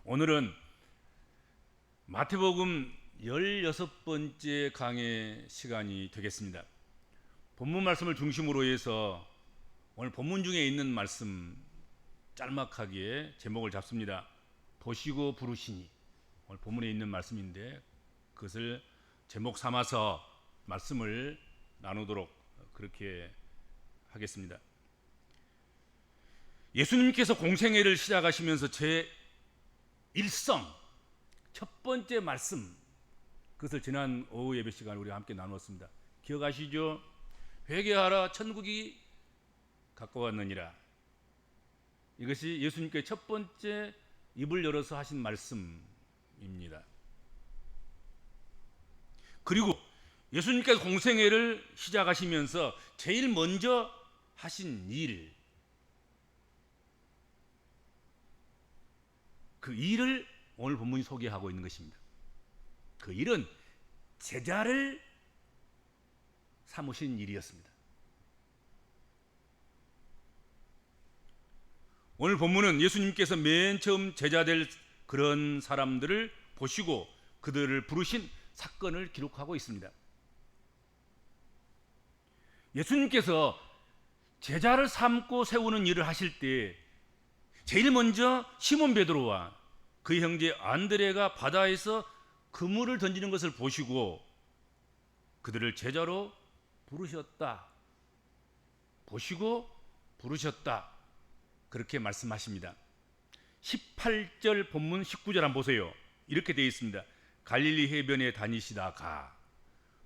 오늘은 마태복음 16번째 강의 시간이 되겠습니다. 본문 말씀을 중심으로 해서 오늘 본문 중에 있는 말씀 짤막하게 제목을 잡습니다. 보시고 부르시니. 오늘 본문에 있는 말씀인데 그것을 제목 삼아서 말씀을 나누도록 그렇게 하겠습니다. 예수님께서 공생애를 시작하시면서 제 일성 첫 번째 말씀, 그것을 지난 오후 예배 시간에 우리가 함께 나누었습니다. 기억하시죠? 회개하라, 천국이 가까웠느니라. 이것이 예수님께 첫 번째 입을 열어서 하신 말씀입니다. 그리고 예수님께서 공생애를 시작하시면서 제일 먼저 하신 일, 그 일을 오늘 본문이 소개하고 있는 것입니다. 그 일은 제자를 삼으신 일이었습니다. 오늘 본문은 예수님께서 맨 처음 제자 될 그런 사람들을 보시고 그들을 부르신 사건을 기록하고 있습니다. 예수님께서 제자를 삼고 세우는 일을 하실 때 제일 먼저 시몬 베드로와 그의 형제 안드레가 바다에서 그물을 던지는 것을 보시고 그들을 제자로 부르셨다. 보시고 부르셨다. 그렇게 말씀하십니다. 18절 본문 19절 한번 보세요. 이렇게 되어 있습니다. 갈릴리 해변에 다니시다가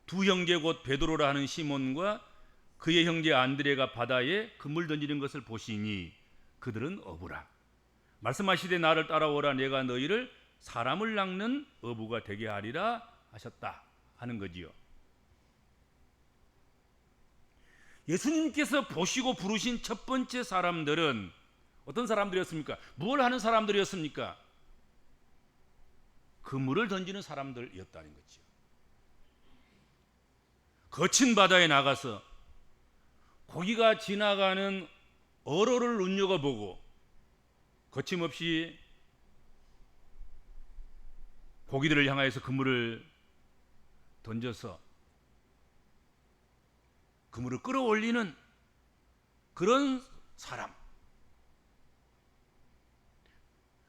두 형제 곧 베드로라 하는 시몬과 그의 형제 안드레가 바다에 그물 던지는 것을 보시니 그들은 어부라. 말씀하시되 나를 따라오라. 내가 너희를 사람을 낚는 어부가 되게 하리라 하셨다 하는 거지요. 예수님께서 보시고 부르신 첫 번째 사람들은 어떤 사람들이었습니까? 뭘 하는 사람들이었습니까? 그물을 던지는 사람들이었다는 거죠. 거친 바다에 나가서 고기가 지나가는 어로를 눈여겨보고 거침없이 고기들을 향하여서 그물을 던져서 그물을 끌어올리는 그런 사람,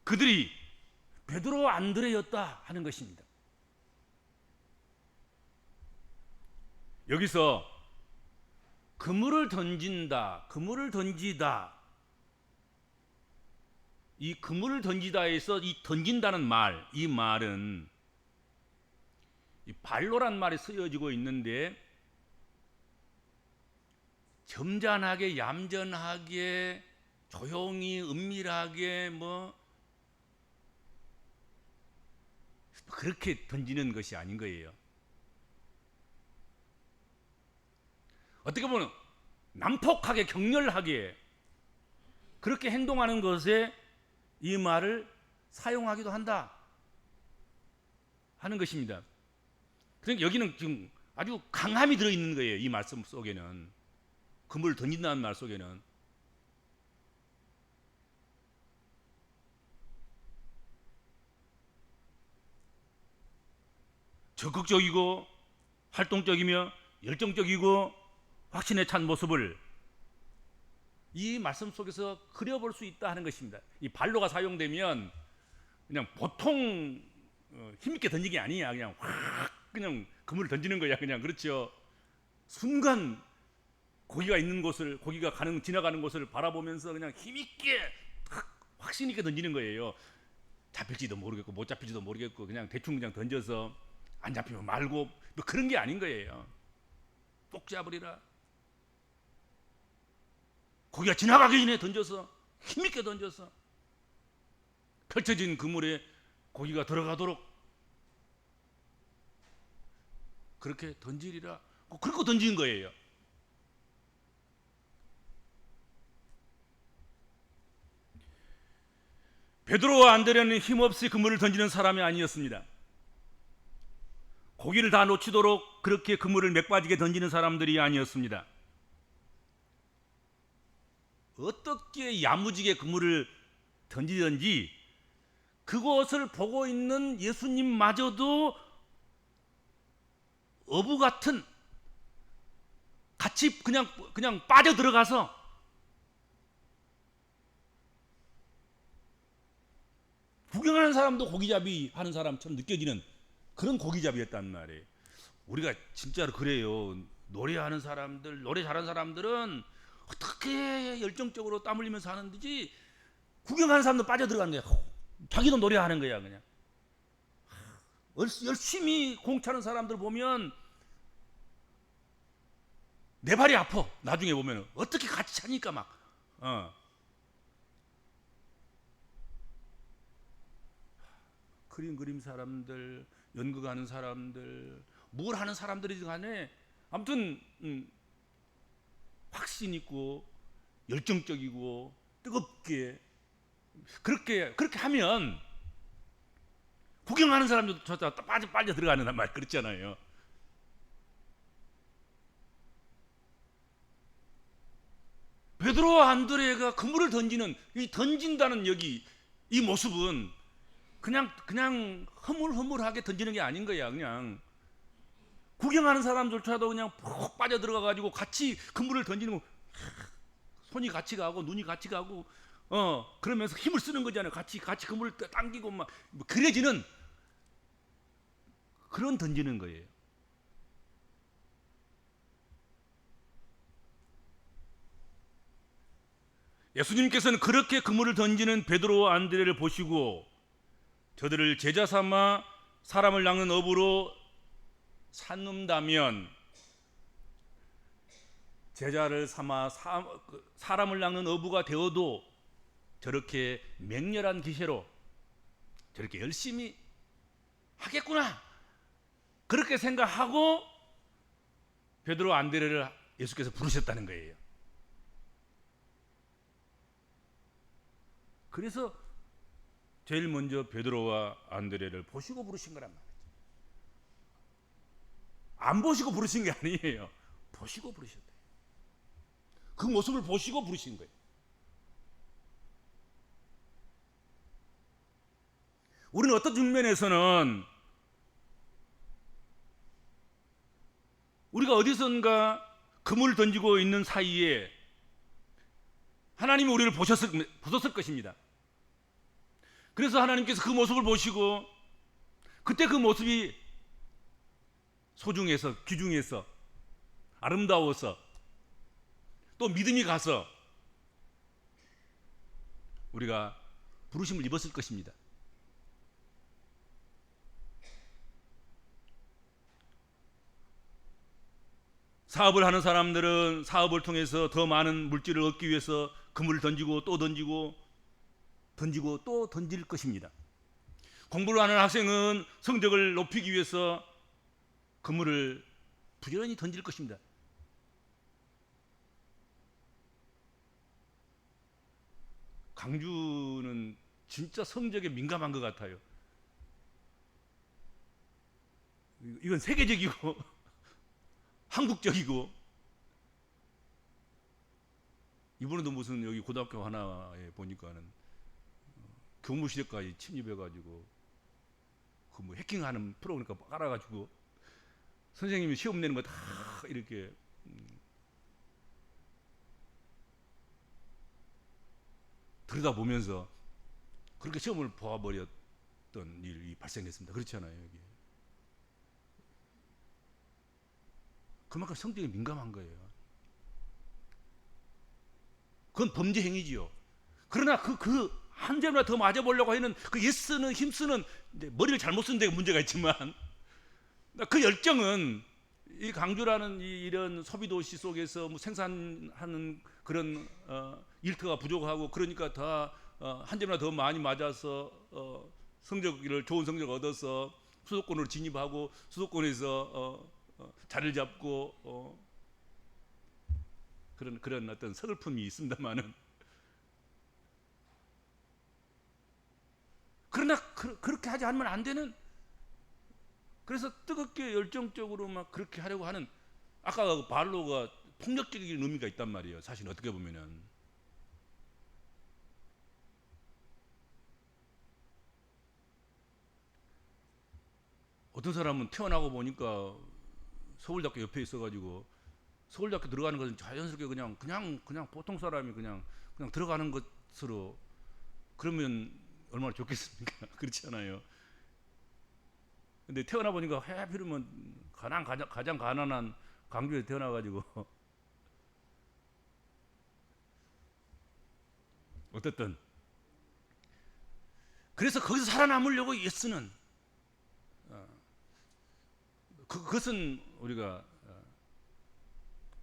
그들이 베드로 안드레였다 하는 것입니다. 여기서 그물을 던진다, 그물을 던지다, 이 그물을 던지다에서 이 던진다는 말, 이 말은 이 발로란 말이 쓰여지고 있는데 점잖하게, 얌전하게, 조용히, 은밀하게 그렇게 던지는 것이 아닌 거예요. 어떻게 보면 난폭하게, 격렬하게 그렇게 행동하는 것에 이 말을 사용하기도 한다 하는 것입니다. 그러니까 여기는 지금 아주 강함이 들어있는 거예요. 이 말씀 속에는, 그물을 던진다는 말 속에는. 적극적이고 활동적이며 열정적이고 확신에 찬 모습을 이 말씀 속에서 그려볼 수 있다 하는 것입니다. 이 발로가 사용되면 그냥 보통 힘있게 던지는 게 아니야. 그냥 확 그냥 그물을 던지는 거야. 그냥. 그렇죠. 순간 고기가 있는 곳을, 고기가 지나가는 곳을 바라보면서 그냥 힘있게 확신 있게 던지는 거예요. 잡힐지도 모르겠고 못 잡힐지도 모르겠고 그냥 대충 그냥 던져서 안 잡히면 말고 그런 게 아닌 거예요. 꼭 잡으리라. 고기가 지나가기 전에 던져서, 힘있게 던져서 펼쳐진 그물에 고기가 들어가도록 그렇게 던지리라. 그렇게 던지는 거예요. 베드로와 안드레는 힘없이 그물을 던지는 사람이 아니었습니다. 고기를 다 놓치도록 그렇게 그물을 몇 빠지게 던지는 사람들이 아니었습니다. 어떻게 야무지게 그물을 던지든지 그것을 보고 있는 예수님마저도 어부 같은 같이 그냥 빠져 들어가서 구경하는 사람도 고기잡이 하는 사람처럼 느껴지는 그런 고기잡이였단 말이에요. 우리가 진짜로 그래요. 노래하는 사람들, 노래 잘하는 사람들은 어떻게 열정적으로 땀 흘리면서 하는지 구경하는 사람도 빠져 들어가는 거야. 자기도 노래하는 거야 그냥. 열심히 공차는 사람들 보면 내 발이 아파. 나중에 보면 어떻게 같이 차니까 막. 그림 사람들, 연극하는 사람들, 뭘 하는 사람들이든 간에 아무튼 확신 있고 열정적이고 뜨겁게 그렇게 하면 구경하는 사람도 빠져 들어가는 말 그렇잖아요. 베드로와 안드레가 그물을 던지는 이 던진다는 여기 이 모습은 그냥 허물허물하게 던지는 게 아닌 거야. 그냥 구경하는 사람조차도 그냥 푹 빠져 들어가 가지고 같이 그물을 던지는 거 손이 같이 가고 눈이 같이 가고 그러면서 힘을 쓰는 거잖아요. 같이 그물을 당기고 막 그려지는 그런 던지는 거예요. 예수님께서는 그렇게 그물을 던지는 베드로와 안드레를 보시고 저들을 제자 삼아 사람을 낚는 어부로 삼는다면 제자를 삼아 사람을 낚는 어부가 되어도 저렇게 맹렬한 기세로 저렇게 열심히 하겠구나 그렇게 생각하고 베드로 안드레를 예수께서 부르셨다는 거예요. 그래서 제일 먼저 베드로와 안드레를 보시고 부르신 거란 말이죠. 안 보시고 부르신 게 아니에요. 보시고 부르셨대요. 그 모습을 보시고 부르신 거예요. 우리는 어떤 측면에서는 우리가 어디선가 그물을 던지고 있는 사이에 하나님이 우리를 보셨을 것입니다. 그래서 하나님께서 그 모습을 보시고 그때 그 모습이 소중해서 귀중해서 아름다워서 또 믿음이 가서 우리가 부르심을 입었을 것입니다. 사업을 하는 사람들은 사업을 통해서 더 많은 물질을 얻기 위해서 그물을 던지고 또 던지고 또 던질 것입니다. 공부를 하는 학생은 성적을 높이기 위해서 그물을 부지런히 던질 것입니다. 강주는 진짜 성적에 민감한 것 같아요. 이건 세계적이고 한국적이고 이번에도 무슨 여기 고등학교 하나에 보니까는 교무실에까지 침입해가지고 그 뭐 해킹하는 프로그램 깔아가지고 선생님이 시험 내는 거 다 이렇게 들여다보면서 그렇게 시험을 보아버렸던 일이 발생했습니다. 그렇지 않아요? 여기. 그만큼 성적에 민감한 거예요. 그건 범죄 행위지요. 그러나 그 한 점이나 더 맞아보려고 하는 그 예쓰는 힘쓰는 머리를 잘못 쓴 데 문제가 있지만 그 열정은 이 강주라는 이런 소비도시 속에서 뭐 생산하는 그런 일터가 부족하고 그러니까 다 한 점이나 더 많이 맞아서 좋은 성적을 얻어서 수도권으로 진입하고 수도권에서 자리를 잡고 그런 어떤 서글픔이 있습니다만은 그러나 그렇게 하지 않으면 안 되는 그래서 뜨겁게 열정적으로 막 그렇게 하려고 하는 아까 그 바로가 폭력적인 의미가 있단 말이에요. 사실 어떻게 보면은 어떤 사람은 태어나고 보니까 서울대학교 옆에 있어가지고 서울대학교 들어가는 것은 자연스럽게 그냥 보통 사람이 그냥 들어가는 것으로, 그러면 얼마나 좋겠습니까? 그렇지 않아요? 근데 태어나 보니까 하필이면 가장 가난한 광주에 태어나가지고 어쨌든 그래서 거기서 살아남으려고 애쓰는, 그것은 우리가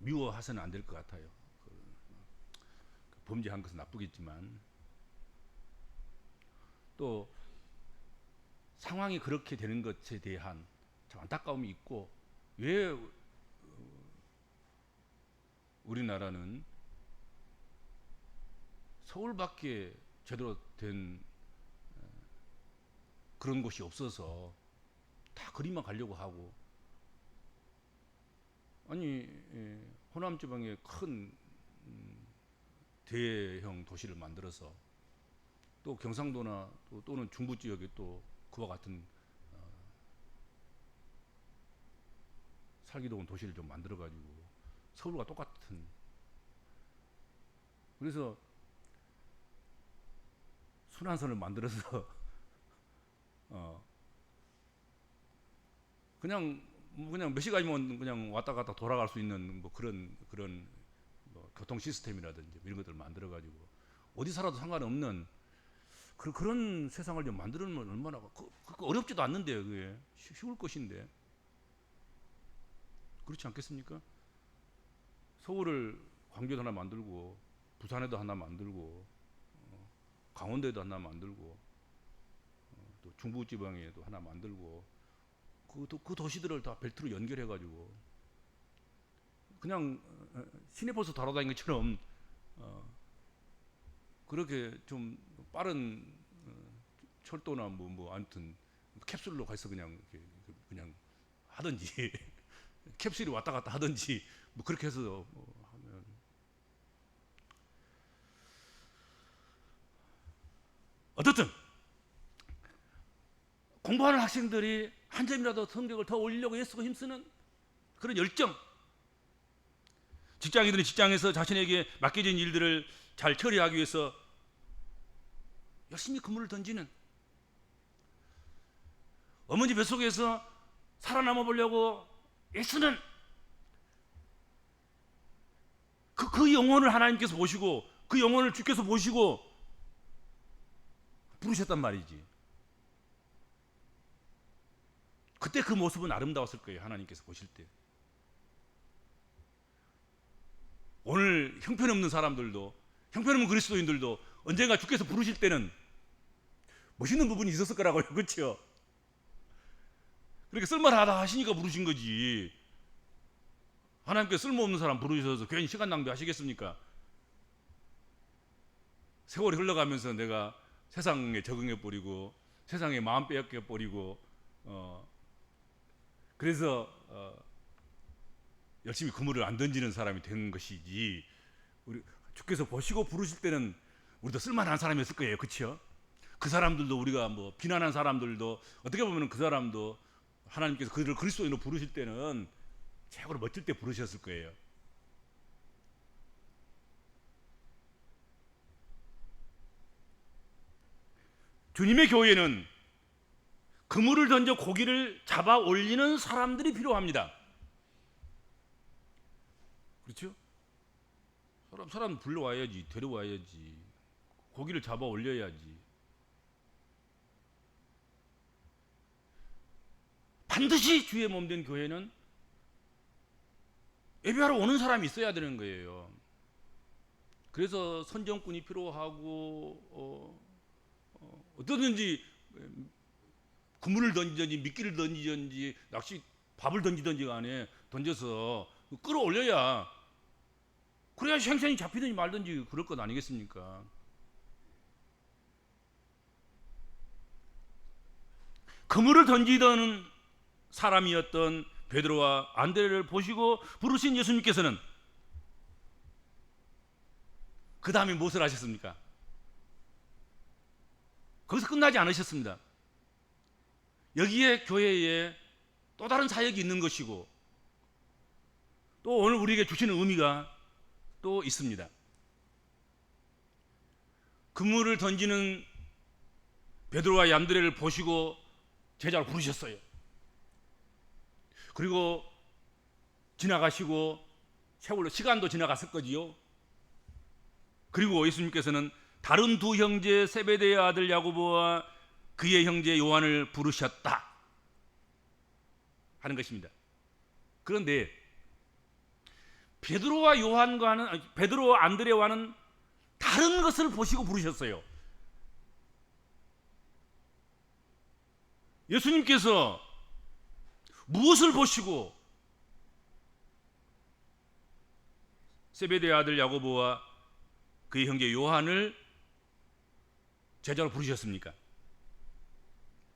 미워해서는 안 될 것 같아요. 범죄한 것은 나쁘겠지만 또 상황이 그렇게 되는 것에 대한 참 안타까움이 있고, 왜 우리나라는 서울밖에 제대로 된 그런 곳이 없어서 다 거리만 가려고 하고, 아니 호남 지방에 큰 대형 도시를 만들어서 또 경상도나 또는 중부 지역에 또 그와 같은 살기 좋은 도시를 좀 만들어 가지고 서울과 똑같은, 그래서 순환선을 만들어서 그냥 몇 시간이면 그냥 왔다 갔다 돌아갈 수 있는 뭐 그런 뭐 교통 시스템이라든지 이런 것들을 만들어 가지고 어디 살아도 상관없는 그런 세상을 좀 만들면 얼마나 어렵지도 않는데, 그게 쉬울 것인데, 그렇지 않겠습니까? 서울을 광주에도 하나 만들고 부산에도 하나 만들고 강원도에도 하나 만들고 또 중부지방에도 하나 만들고 그 도시들을 다 벨트로 연결해 가지고 그냥 시내버스 돌아다니는 것처럼 그렇게 좀 빠른 철도나 뭐 아무튼 캡슐로 가서 그냥 하든지 캡슐이 왔다 갔다 하든지 뭐 그렇게 해서 하면, 어떻든 공부하는 학생들이 한 점이라도 성적을 더 올리려고 애쓰고 힘쓰는 그런 열정, 직장인들은 직장에서 자신에게 맡겨진 일들을 잘 처리하기 위해서 열심히 그물을 던지는, 어머니 뱃속에서 살아남아 보려고 애쓰는 그 영혼을 하나님께서 보시고 그 영혼을 주께서 보시고 부르셨단 말이지. 그때 그 모습은 아름다웠을 거예요. 하나님께서 보실 때. 오늘 형편없는 사람들도, 형편없는 그리스도인들도 언젠가 주께서 부르실 때는 멋있는 부분이 있었을 거라고요. 그렇죠? 그렇게 쓸만하다 하시니까 부르신 거지. 하나님께서 쓸모없는 사람 부르셔서 괜히 시간 낭비하시겠습니까? 세월이 흘러가면서 내가 세상에 적응해 버리고 세상에 마음 빼앗겨 버리고 그래서 열심히 그물을 안 던지는 사람이 되는 것이지, 우리 주께서 보시고 부르실 때는 우리도 쓸만한 사람이었을 거예요. 그렇죠? 그 사람들도, 우리가 뭐 비난한 사람들도 어떻게 보면 그 사람도 하나님께서 그들을 그리스도인으로 부르실 때는 최고로 멋질 때 부르셨을 거예요. 주님의 교회는 그물을 던져 고기를 잡아 올리는 사람들이 필요합니다. 그렇죠? 사람 불러와야지, 데려와야지, 고기를 잡아 올려야지. 반드시 주의 몸된 교회는 예배하러 오는 사람이 있어야 되는 거예요. 그래서 선정꾼이 필요하고 어떠든지 그물을 던지든지 미끼를 던지든지 밥을 던지든지 간에 던져서 끌어올려야, 그래야 생선이 잡히든지 말든지 그럴 것 아니겠습니까? 그물을 던지던 사람이었던 베드로와 안드레를 보시고 부르신 예수님께서는 그 다음에 무엇을 하셨습니까? 거기서 끝나지 않으셨습니다. 여기에 교회에 또 다른 사역이 있는 것이고, 또 오늘 우리에게 주시는 의미가 또 있습니다. 그물을 던지는 베드로와 안드레를 보시고 제자로 부르셨어요. 그리고 지나가시고 세월로 시간도 지나갔을 거지요. 그리고 예수님께서는 다른 두 형제 세베대의 아들 야고보와 그의 형제 요한을 부르셨다 하는 것입니다. 그런데 베드로와 안드레와는 다른 것을 보시고 부르셨어요. 예수님께서 무엇을 보시고 세베대의 아들 야고보와 그의 형제 요한을 제자로 부르셨습니까?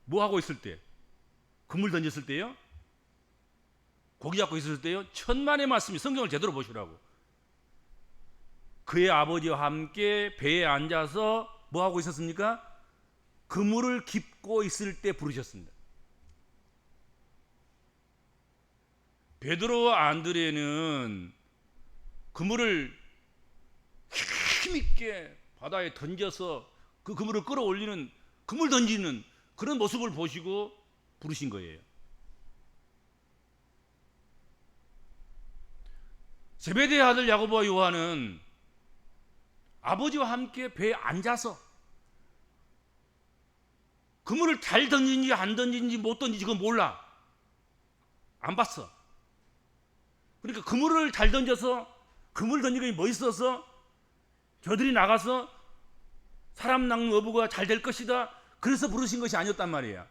뭐 하고 있을 때? 그물 던졌을 때요? 고기 잡고 있을 때요? 천만의 말씀이, 성경을 제대로 보시라고. 그의 아버지와 함께 배에 앉아서 뭐 하고 있었습니까? 그물을 깁고 있을 때 부르셨습니다. 베드로와 안드레는 그물을 힘있게 바다에 던져서 그 그물을 끌어올리는, 그물 던지는 그런 모습을 보시고 부르신 거예요. 제베대의 아들 야고보와 요한은 아버지와 함께 배에 앉아서 그물을 잘 던진지 안 던진지 못 던진지 그건 몰라. 안 봤어. 그러니까 그물을 잘 던져서, 그물 던지는 게 멋있어서 저들이 나가서 사람 낚는 어부가 잘 될 것이다, 그래서 부르신 것이 아니었단 말이에요.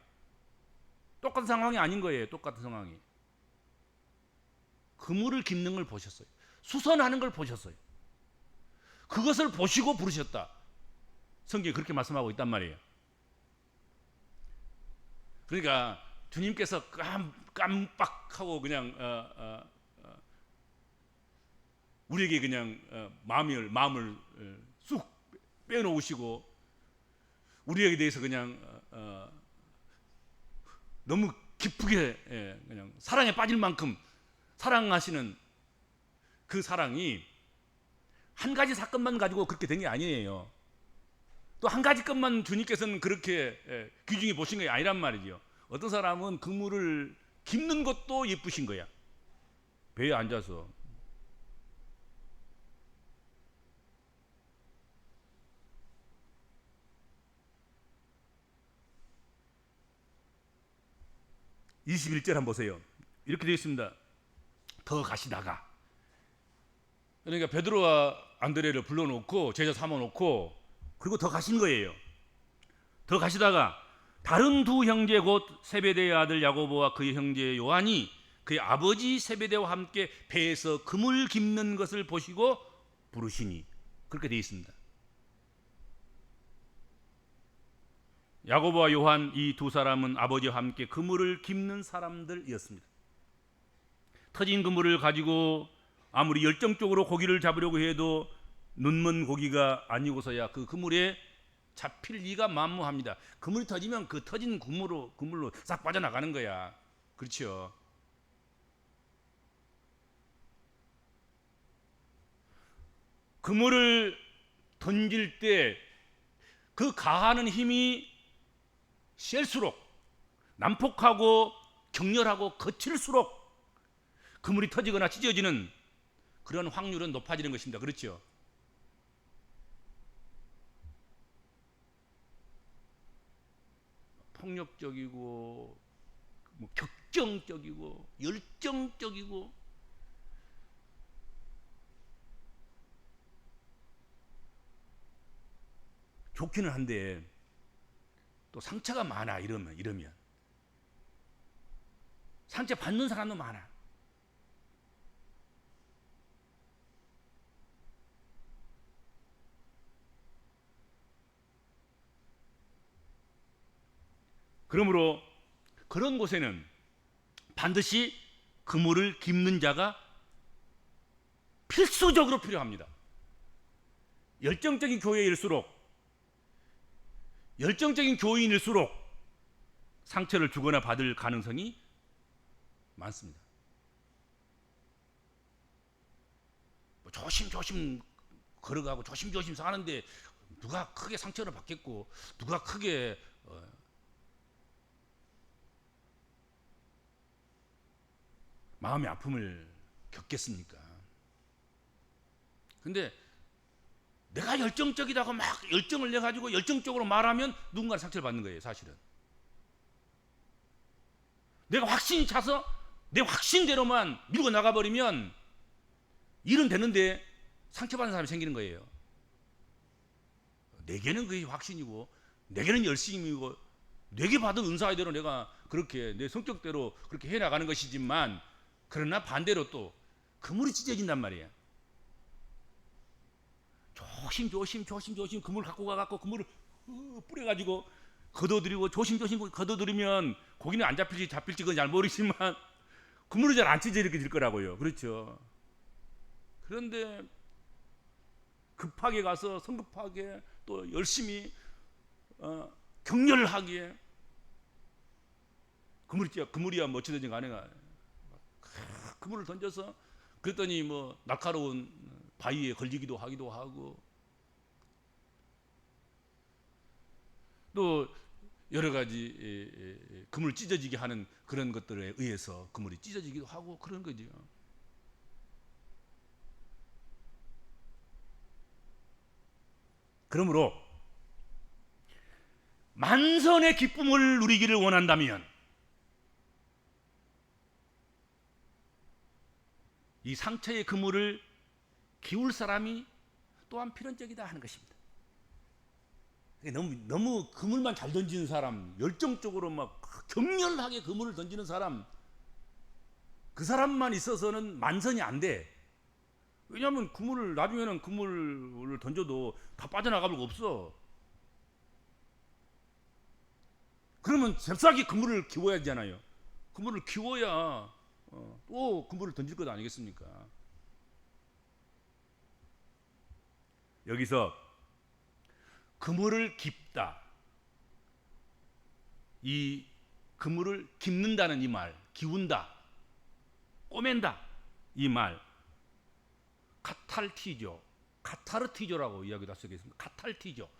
똑같은 상황이 아닌 거예요. 똑같은 상황이. 그물을 깁는 걸 보셨어요. 수선하는 걸 보셨어요. 그것을 보시고 부르셨다. 성경이 그렇게 말씀하고 있단 말이에요. 그러니까 주님께서 깜빡하고 그냥 우리에게 그냥 마음을 쑥 빼놓으시고 우리에게 대해서 그냥 너무 깊게 그냥 사랑에 빠질 만큼 사랑하시는 그 사랑이 한 가지 사건만 가지고 그렇게 된 게 아니에요. 또 한 가지 것만 주님께서는 그렇게 귀중히 보신 게 아니란 말이죠. 어떤 사람은 그물을 깁는 것도 예쁘신 거야. 배에 앉아서. (21절) 한번 보세요. 이렇게 되어 있습니다. 더 가시다가, 그러니까 베드로와 안드레를 불러놓고 제자 삼아놓고 그리고 더 가신 거예요. 더 가시다가 다른 두 형제 곧 세베대의 아들 야고보와 그의 형제 요한이 그의 아버지 세베대와 함께 배에서 그물 깁는 것을 보시고 부르시니, 그렇게 되어 있습니다. 야고보와 요한, 이 두 사람은 아버지와 함께 그물을 깁는 사람들이었습니다. 터진 그물을 가지고 아무리 열정적으로 고기를 잡으려고 해도 눈먼 고기가 아니고서야 그 그물에 잡힐 리가 만무합니다. 그물이 터지면 그 터진 그물로 싹 빠져나가는 거야. 그렇죠? 그물을 던질 때 그 가하는 힘이 셀수록, 난폭하고 격렬하고 거칠수록 그물이 터지거나 찢어지는 그런 확률은 높아지는 것입니다. 그렇죠? 폭력적이고 격정적이고 열정적이고 좋기는 한데 또 상처가 많아. 이러면 상처 받는 사람도 많아. 그러므로 그런 곳에는 반드시 그물을 깁는 자가 필수적으로 필요합니다. 열정적인 교인일수록 상처를 주거나 받을 가능성이 많습니다. 뭐 조심조심 걸어가고 조심조심 사는데 누가 크게 상처를 받겠고 누가 크게 마음의 아픔을 겪겠습니까? 근데 내가 열정적이라고 막 열정을 내 가지고 열정적으로 말하면 누군가는 상처를 받는 거예요, 사실은. 내가 확신이 차서 내 확신대로만 밀고 나가버리면 일은 되는데 상처받는 사람이 생기는 거예요. 내게는 그게 확신이고 내게는 열심이고 내게 받은 은사대로 내가 그렇게 내 성격대로 그렇게 해나가는 것이지만, 그러나 반대로 또 그물이 찢어진단 말이에요. 조심조심 그물 갖고 가갖고 그물을 뿌려가지고 걷어들이고 조심조심 걷어들이면 고기는 안 잡힐지 잡힐지 그건 잘 모르지만 그물이 잘 안 찢어 이렇게 될 거라고요. 그렇죠. 그런데 급하게 가서 성급하게 또 열심히 격렬하게 그물이야 뭐 찢어진 거 아니가 그물을 던져서 그랬더니 뭐 날카로운 바위에 걸리기도 하기도 하고 또 여러 가지 그물 찢어지게 하는 그런 것들에 의해서 그물이 찢어지기도 하고 그런 거죠. 그러므로 만선의 기쁨을 누리기를 원한다면 이 상처의 그물을 기울 사람이 또한 필연적이다 하는 것입니다. 너무 그물만 잘 던지는 사람, 열정적으로 막 격렬하게 그물을 던지는 사람, 그 사람만 있어서는 만선이 안 돼. 왜냐하면 그물을 나중에는 그물을 던져도 다 빠져나갈 수가 없어. 그러면 잽싸게 그물을 키워야 되잖아요. 그물을 키워야 또 그물을 던질 것 아니겠습니까? 여기서 그물을 깁다, 이 그물을 깁는다는 이 말, 기운다, 꼬맨다 이 말, 카탈티조, 카타르티조라고 이야기도 쓰여 있습니다. 카탈티조,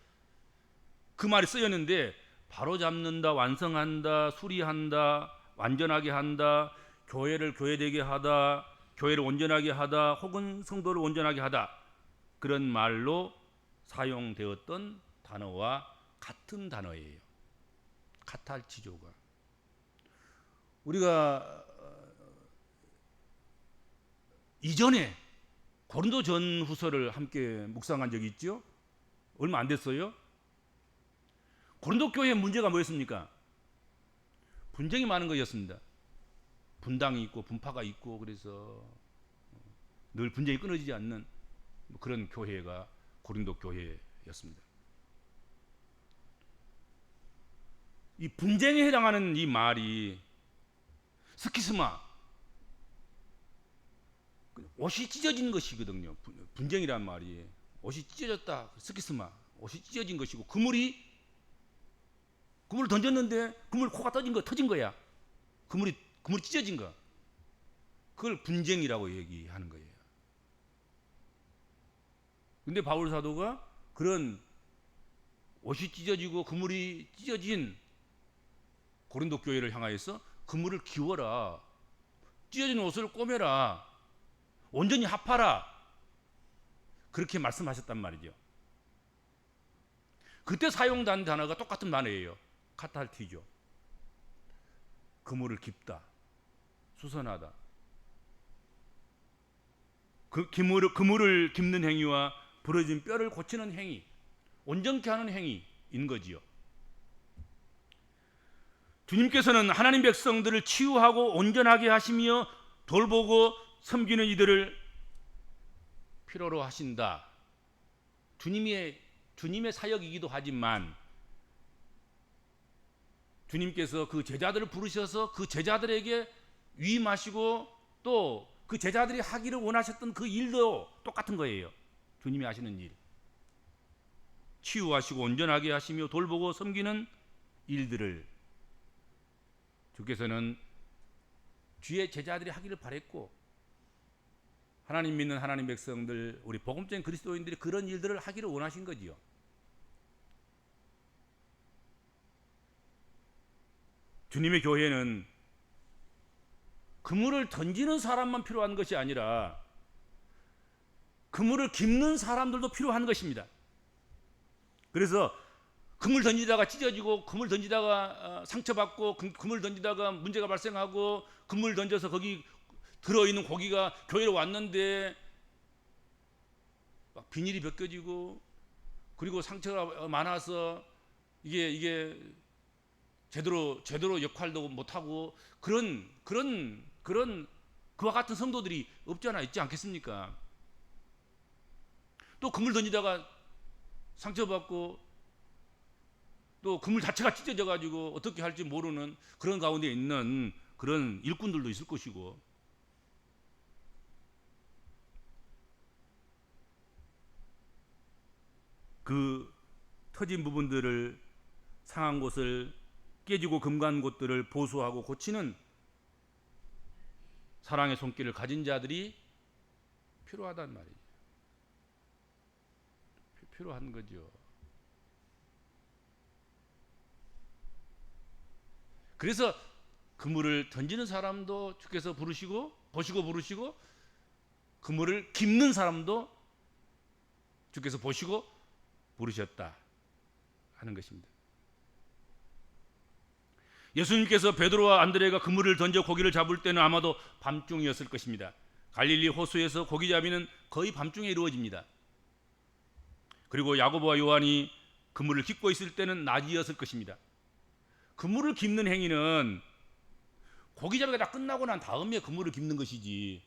그 말이 쓰였는데 바로 잡는다, 완성한다, 수리한다, 완전하게 한다, 교회를 교회되게 하다, 교회를 온전하게 하다, 혹은 성도를 온전하게 하다, 그런 말로 사용되었던 단어와 같은 단어예요. 카탈티조가. 우리가 이전에 고린도 전후서를 함께 묵상한 적이 있죠. 얼마 안 됐어요. 고린도 교회의 문제가 뭐였습니까? 분쟁이 많은 것이었습니다. 분당이 있고 분파가 있고, 그래서 늘 분쟁이 끊어지지 않는 그런 교회가 고린도 교회였습니다. 이 분쟁에 해당하는 이 말이 스키스마, 옷이 찢어진 것이거든요. 분쟁이란 말이 옷이 찢어졌다, 스키스마, 옷이 찢어진 것이고, 그물을 던졌는데 그물 코가 터진 거야. 그물이 찢어진 거, 그걸 분쟁이라고 얘기하는 거예요. 근데 바울 사도가 그런 옷이 찢어지고 그물이 찢어진 고린도 교회를 향하여서 그물을 기워라, 찢어진 옷을 꼬매라, 온전히 합하라, 그렇게 말씀하셨단 말이죠. 그때 사용된 단어가 똑같은 단어예요. 카탈티죠. 그물을 깁다, 수선하다. 그물을 깁는 행위와 부러진 뼈를 고치는 행위, 온전케 하는 행위인 거지요. 주님께서는 하나님 백성들을 치유하고 온전하게 하시며 돌보고 섬기는 이들을 필요로 하신다. 주님의 사역이기도 하지만 주님께서 그 제자들을 부르셔서 그 제자들에게 위임하시고 또 그 제자들이 하기를 원하셨던 그 일도 똑같은 거예요. 주님이 하시는 일, 치유하시고 온전하게 하시며 돌보고 섬기는 일들을 주께서는 주의 제자들이 하기를 바랬고, 하나님 믿는 하나님 백성들, 우리 복음적인 그리스도인들이 그런 일들을 하기를 원하신 거지요. 주님의 교회는 그물을 던지는 사람만 필요한 것이 아니라 그물을 깁는 사람들도 필요한 것입니다. 그래서 그물 던지다가 찢어지고, 그물 던지다가 상처받고, 그물 던지다가 문제가 발생하고, 그물 던져서 거기 들어있는 고기가 교회로 왔는데 막 비닐이 벗겨지고, 그리고 상처가 많아서 이게 제대로 역할도 못하고, 그런 그와 같은 성도들이 없잖아, 있지 않겠습니까? 또 그물 던지다가 상처받고, 또 그물 자체가 찢어져 가지고 어떻게 할지 모르는 그런 가운데 있는 그런 일꾼들도 있을 것이고, 그 터진 부분들을, 상한 곳을, 깨지고 금간 곳들을 보수하고 고치는 사랑의 손길을 가진 자들이 필요하단 말이에요. 필요한 거죠. 그래서 그물을 던지는 사람도 주께서 보시고 부르시고, 그물을 깁는 사람도 주께서 보시고 부르셨다 하는 것입니다. 예수님께서 베드로와 안드레가 그물을 던져 고기를 잡을 때는 아마도 밤중이었을 것입니다. 갈릴리 호수에서 고기잡이는 거의 밤중에 이루어집니다. 그리고 야고보와 요한이 그물을 깁고 있을 때는 낮이었을 것입니다. 그물을 깁는 행위는 고기잡이가 다 끝나고 난 다음에 그물을 깁는 것이지,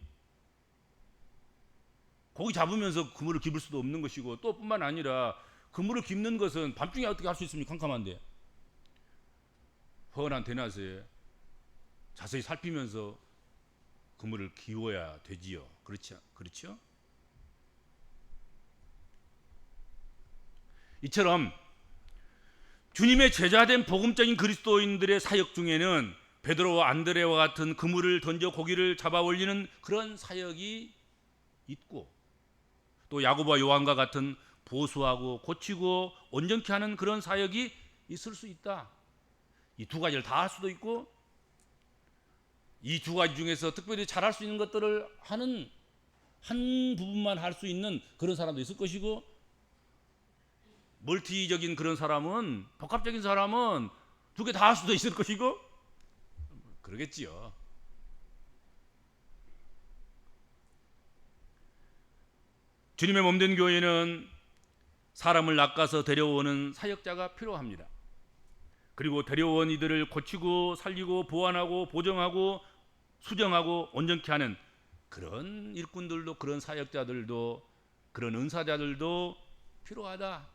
고기 잡으면서 그물을 깁을 수도 없는 것이고, 또 뿐만 아니라 그물을 깁는 것은 밤중에 어떻게 할 수 있습니까? 캄캄한데. 훤한 대낮에 자세히 살피면서 그물을 기워야 되지요. 그렇죠? 이처럼 주님의 제자된 복음적인 그리스도인들의 사역 중에는 베드로와 안드레와 같은 그물을 던져 고기를 잡아 올리는 그런 사역이 있고, 또 야고보와 요한과 같은 보수하고 고치고 온전케 하는 그런 사역이 있을 수 있다. 이 두 가지를 다 할 수도 있고, 이 두 가지 중에서 특별히 잘할 수 있는 것들을 하는 한 부분만 할 수 있는 그런 사람도 있을 것이고, 멀티적인 그런 사람은, 복합적인 사람은 두 개 다 할 수도 있을 것이고, 그러겠지요. 주님의 몸된 교회는 사람을 낚아서 데려오는 사역자가 필요합니다. 그리고 데려온 이들을 고치고 살리고 보완하고 보정하고 수정하고 온전케 하는 그런 일꾼들도, 그런 사역자들도, 그런 은사자들도 필요하다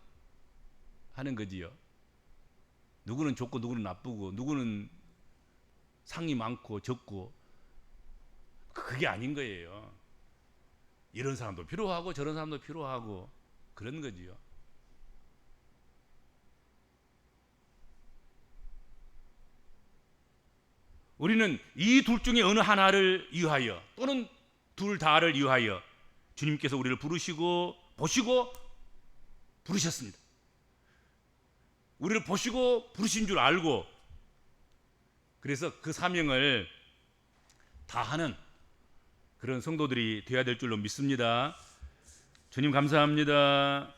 하는 거지요. 누구는 좋고 누구는 나쁘고, 누구는 상이 많고 적고, 그게 아닌 거예요. 이런 사람도 필요하고 저런 사람도 필요하고 그런 거지요. 우리는 이 둘 중에 어느 하나를 위하여, 또는 둘 다를 위하여 주님께서 우리를 부르시고 보시고 부르셨습니다. 우리를 보시고 부르신 줄 알고, 그래서 그 사명을 다하는 그런 성도들이 되어야 될 줄로 믿습니다. 주님 감사합니다.